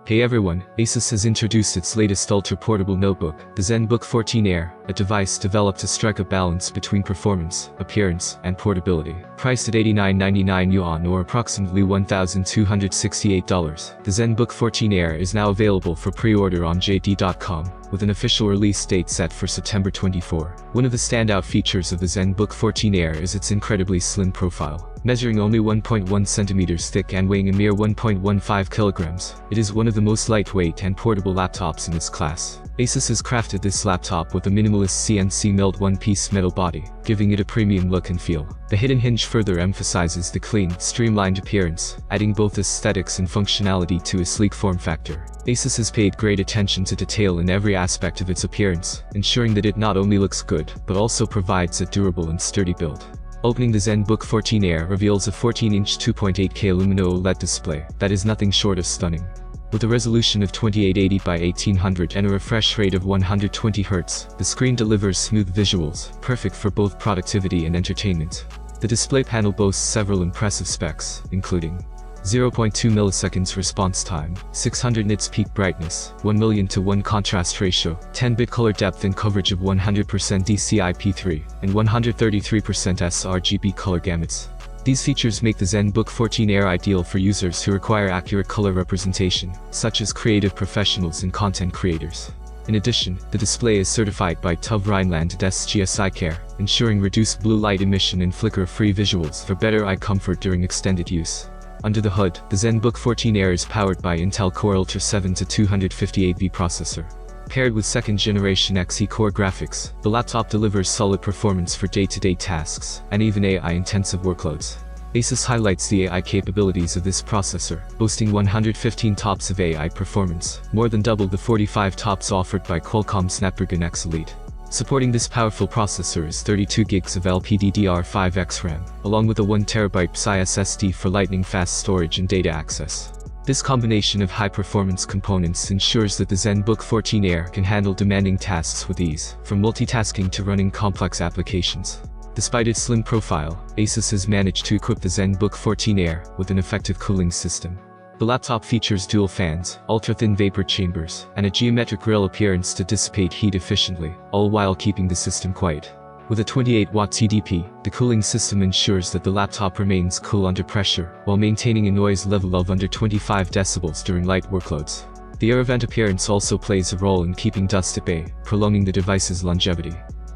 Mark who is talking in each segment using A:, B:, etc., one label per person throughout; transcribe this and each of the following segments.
A: Hey everyone, ASUS has introduced its latest ultra-portable notebook, the ZenBook 14 Air, a device developed to strike a balance between performance, appearance, and portability. Priced at 89.99 Yuan or approximately $1,268, the ZenBook 14 Air is now available for pre-order on JD.com, with an official release date set for September 24. One of the standout features of the ZenBook 14 Air is its incredibly slim profile. Measuring only 1.1 centimeters thick and weighing a mere 1.15 kilograms, it is one of the most lightweight and portable laptops in its class. ASUS has crafted this laptop with a minimalist CNC-milled one-piece metal body, giving it a premium look and feel. The hidden hinge further emphasizes the clean, streamlined appearance, adding both aesthetics and functionality to a sleek form factor. ASUS has paid great attention to detail in every aspect of its appearance, ensuring that it not only looks good, but also provides a durable and sturdy build. Opening the ZenBook 14 Air reveals a 14-inch 2.8K Lumino OLED display that is nothing short of stunning. With a resolution of 2880 by 1800 and a refresh rate of 120 Hz, the screen delivers smooth visuals, perfect for both productivity and entertainment. The display panel boasts several impressive specs, including 0.2 milliseconds response time, 600 nits peak brightness, 1 to 1 contrast ratio, 10-bit color depth and coverage of 100% DCI-P3, and 133% sRGB color gamuts. These features make the ZenBook 14 Air ideal for users who require accurate color representation, such as creative professionals and content creators. In addition, the display is certified by TÜV Rheinland SGS Care, ensuring reduced blue light emission and flicker-free visuals for better eye comfort during extended use. Under the hood, the ZenBook 14 Air is powered by Intel Core Ultra 7-258V processor. Paired with second-generation Xe Core graphics, the laptop delivers solid performance for day-to-day tasks, and even AI-intensive workloads. ASUS highlights the AI capabilities of this processor, boasting 115 TOPS of AI performance, more than double the 45 TOPS offered by Qualcomm Snapdragon X Elite. Supporting this powerful processor is 32 gigs of LPDDR5X RAM, along with a 1TB PCI SSD for lightning-fast storage and data access. This combination of high-performance components ensures that the ZenBook 14 Air can handle demanding tasks with ease, from multitasking to running complex applications. Despite its slim profile, ASUS has managed to equip the ZenBook 14 Air with an effective cooling system. The laptop features dual fans, ultra-thin vapor chambers, and a geometric grille appearance to dissipate heat efficiently, all while keeping the system quiet. With a 28-watt TDP, the cooling system ensures that the laptop remains cool under pressure, while maintaining a noise level of under 25 decibels during light workloads. The air vent appearance also plays a role in keeping dust at bay, prolonging the device's longevity.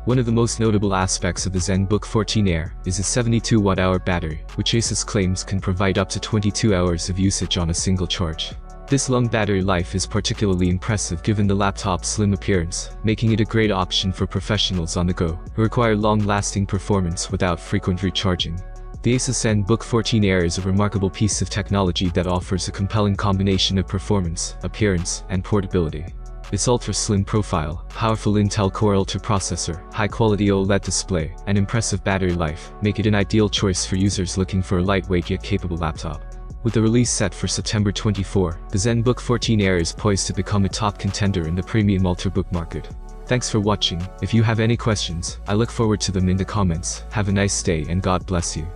A: One of the most notable aspects of the ZenBook 14 Air is a 72-watt-hour battery, which ASUS claims can provide up to 22 hours of usage on a single charge. This long battery life is particularly impressive given the laptop's slim appearance, making it a great option for professionals on the go who require long-lasting performance without frequent recharging. The ASUS ZenBook 14 Air is a remarkable piece of technology that offers a compelling combination of performance, appearance, and portability. Its ultra-slim profile, powerful Intel Core Ultra processor, high-quality OLED display, and impressive battery life make it an ideal choice for users looking for a lightweight yet capable laptop. With the release set for September 24, the ZenBook 14 Air is poised to become a top contender in the premium ultrabook market. Thanks for watching. If you have any questions, I look forward to them in the comments. Have a nice day and God bless you.